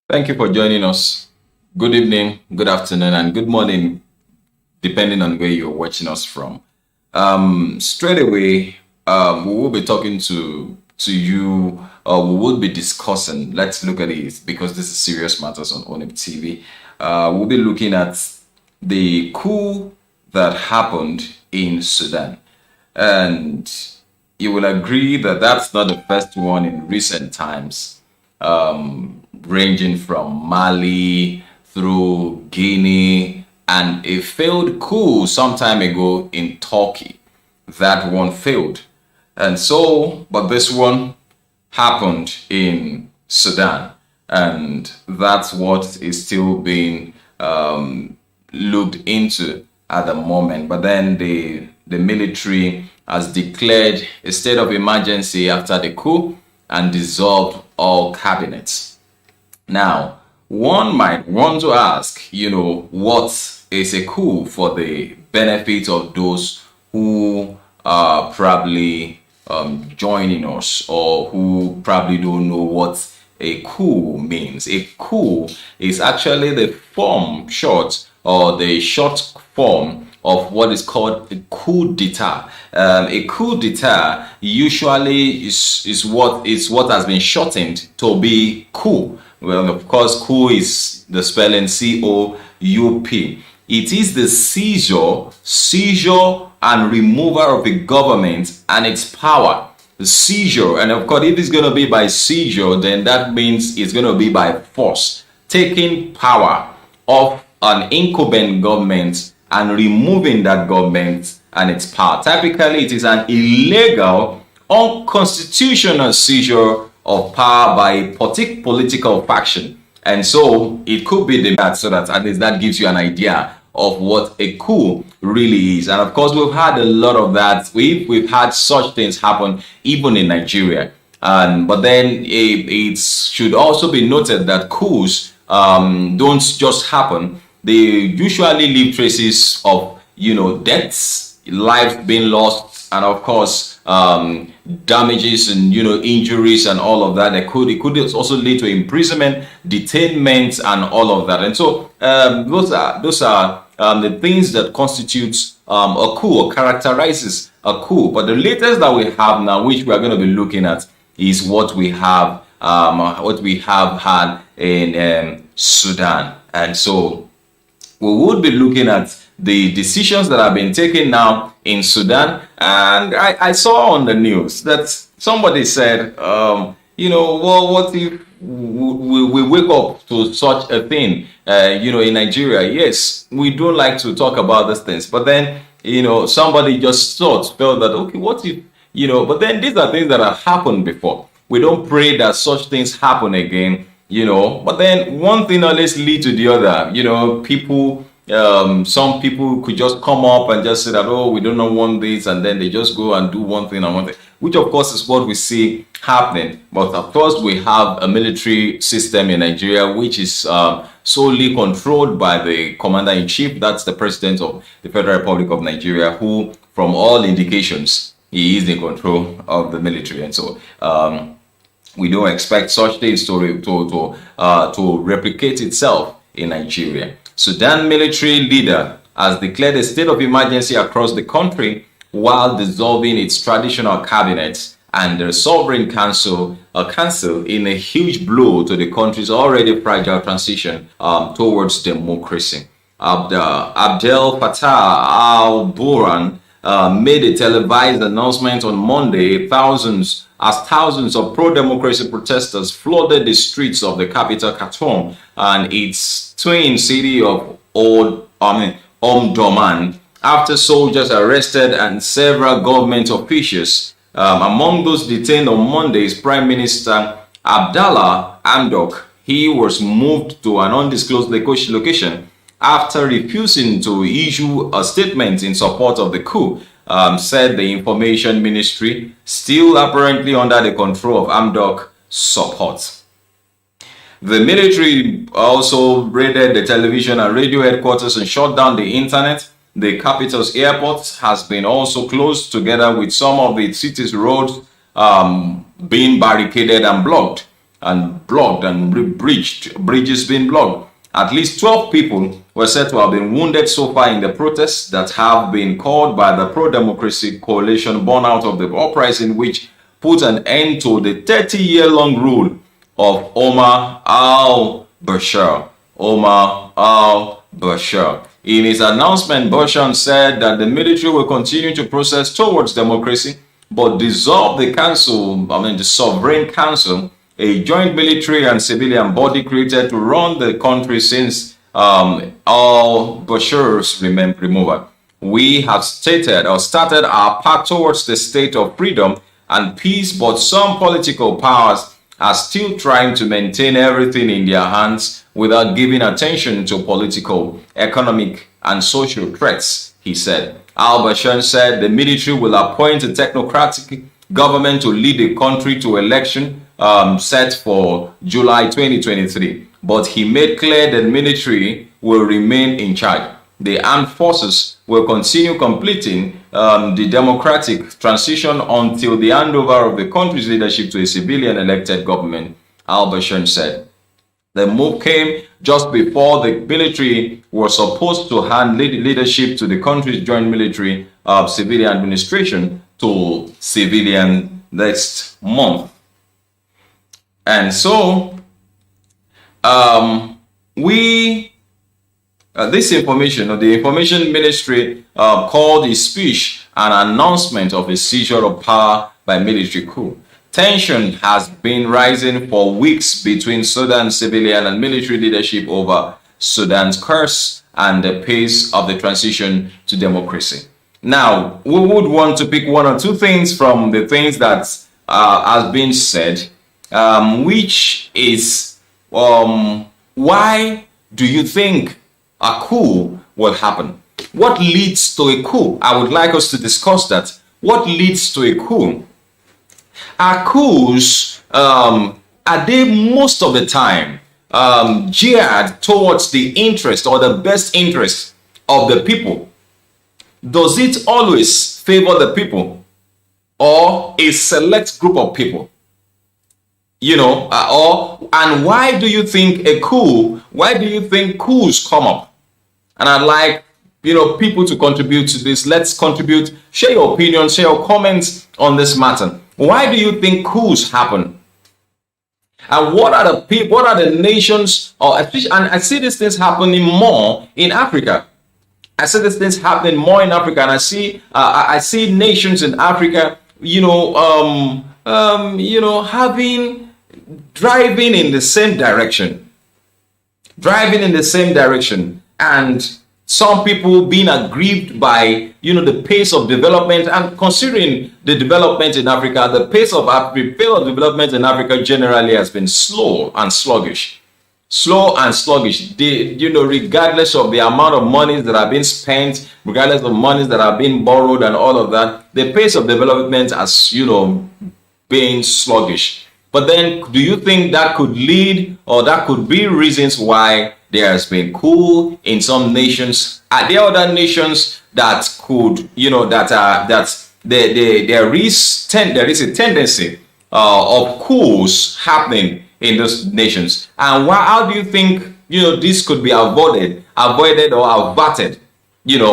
Thank you for joining us. Good evening, good afternoon, and good morning, depending on where you're watching us from. Straight away, we will be talking to you. We will be discussing. Let's look at it because this is serious matters on ONIF TV. We'll be looking at the coup that happened in Sudan, and you will agree that that's not the first one in recent times, ranging from Mali through Guinea and a failed coup some time ago in Turkey. That one failed. And so, but this one happened in Sudan. And that's what is still being looked into at the moment. But then the military has declared a state of emergency after the coup and dissolved all cabinets. Now, one might want to ask, what is a coup for the benefit of those who are probably joining us or who probably don't know what a coup means. A coup is actually the form short or the short form of what is called a coup d'etat. A coup d'etat usually is what has been shortened to be coup. Well, of course, coup is the spelling COUP. It is the seizure and removal of the government and its power. The seizure, and of course, if it's going to be by seizure, then that means it's going to be by force, taking power of an incumbent government and removing that government and its power. Typically, it is an illegal, unconstitutional seizure of power by a political faction. And so it could be that, so that at least that gives you an idea of what a coup really is. And of course, we've had a lot of that. We've had such things happen even in Nigeria. But then it should also be noted that coups don't just happen. They usually leave traces of deaths, lives being lost, and of course damages and injuries and all of that. It could also lead to imprisonment, detainment, and all of that. And so those are the things that constitutes a coup or characterizes a coup. But the latest that we have now, which we are going to be looking at, is what we have had in Sudan. And so we would be looking at the decisions that have been taken now in Sudan. And I saw on the news that somebody said, well, what if we wake up to such a thing, in Nigeria? Yes, we don't like to talk about these things. But then, somebody just felt that, okay, what if, but then these are things that have happened before. We don't pray that such things happen again. But then one thing always lead to the other. People, some people could just come up and just say that, oh, we don't want this, and then they just go and do one thing and one thing, which of course is what we see happening. But of course, we have a military system in Nigeria which is solely controlled by the commander-in-chief. That's the president of the Federal Republic of Nigeria, who, from all indications, he is in control of the military. And so we don't expect such things to replicate itself in Nigeria. Sudan military leader has declared a state of emergency across the country while dissolving its traditional cabinet and the sovereign council in a huge blow to the country's already fragile transition towards democracy. Abdel Fattah al-Burhan made a televised announcement on Monday. Thousands of pro-democracy protesters flooded the streets of the capital Khartoum and its twin city of Omdurman after soldiers arrested and several government officials. Among those detained on Monday is Prime Minister Abdallah Hamdok. He was moved to an undisclosed location after refusing to issue a statement in support of the coup, said the information ministry, still apparently under the control of Hamdok support. The military also raided the television and radio headquarters and shut down the internet. The capital's airport has been also closed, together with some of the city's roads being barricaded and blocked. and blocked and bridges being blocked. At least 12 people were said to have been wounded so far in the protests that have been called by the pro-democracy coalition born out of the uprising, which put an end to the 30-year-long rule of Omar al-Bashir. Omar al-Bashir. In his announcement, Bashir said that the military will continue to process towards democracy, but dissolve the the Sovereign Council, a joint military and civilian body created to run the country since al-Bashir's removal. We have started our path towards the state of freedom and peace, but some political powers are still trying to maintain everything in their hands without giving attention to political, economic, and social threats, he said. Al-Bashir said the military will appoint a technocratic government to lead the country to election set for July 2023. But he made clear that the military will remain in charge. The armed forces will continue completing the democratic transition until the handover of the country's leadership to a civilian elected government, Al-Bashir said. The move came just before the military was supposed to hand leadership to the country's joint military civilian administration to civilian next month. And so, this information, or the information ministry called his speech an announcement of a seizure of power by military coup. Tension has been rising for weeks between Sudan's civilian and military leadership over Sudan's course and the pace of the transition to democracy. Now, we would want to pick one or two things from the things that has been said, which is why do you think a coup will happen? What leads to a coup? I would like us to discuss that. What leads to a coup? Are coups, are they most of the time geared towards the interest or the best interest of the people? Does it always favor the people or a select group of people? You know, and why do you think why do you think coups come up? And I'd like, people to contribute to this. Let's contribute, share your opinion, share your comments on this matter. Why do you think coups happen? And what are the people, what are the nations, and I see these things happening more in Africa. I see these things happening more in Africa, and I see nations in Africa, driving in the same direction, and some people being aggrieved by the pace of development. And considering the development in Africa, the pace of development in Africa generally has been slow and sluggish. Regardless of the amount of money that have been spent, regardless of monies that have been borrowed and all of that, the pace of development has been sluggish. But then, do you think that could lead, or that could be reasons why there has been coup in some nations? Are there other nations that could, there is a tendency of coups happening in those nations? And how do you think, this could be avoided or averted,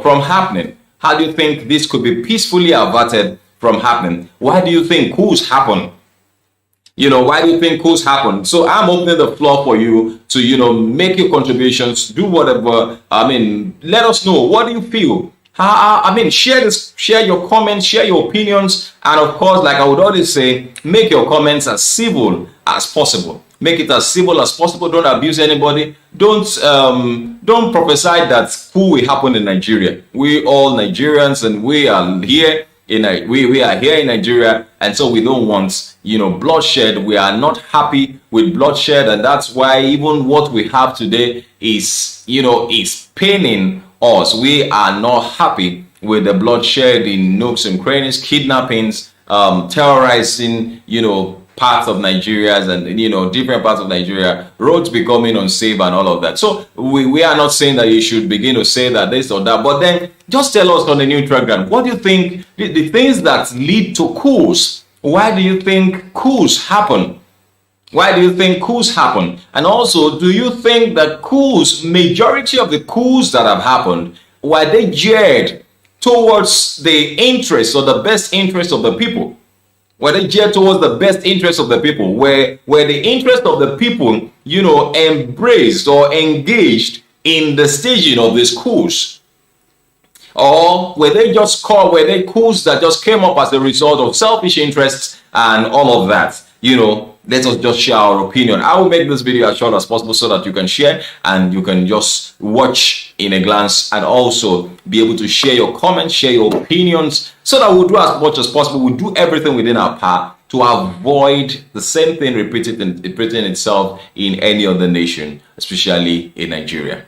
from happening? How do you think this could be peacefully averted from happening? Why do you think coups happen? Why do you think coups happen? So I'm opening the floor for you to, make your contributions, do whatever. Let us know. What do you feel? Share your comments, share your opinions. And of course, like I would always say, make your comments as civil as possible. Make it as civil as possible. Don't abuse anybody. Don't prophesy that coup will happen in Nigeria. We all Nigerians, and we are here. We are here in Nigeria, and so we don't want bloodshed. We are not happy with bloodshed, and that's why even what we have today is paining us. We are not happy with the bloodshed in nooks and crannies, kidnappings, terrorizing parts of Nigeria, and different parts of Nigeria, roads becoming unsafe and all of that. So we are not saying that you should begin to say that this or that, but then just tell us on the neutral ground, what do you think the things that lead to coups? Why do you think coups happen? Why do you think coups happen? And also, do you think that coups, majority of the coups that have happened, were they geared towards the interests or the best interests of the people? Were they geared towards the best interests of the people? Were the interests of the people, embraced or engaged in the staging of these coups? Or were they coups that just came up as a result of selfish interests and all of that? Let us just share our opinion. I will make this video as short as possible so that you can share and you can just watch in a glance, and also be able to share your comments, share your opinions, so that we'll do as much as possible. We'll do everything within our power to avoid the same thing repeating itself in any other nation, especially in Nigeria.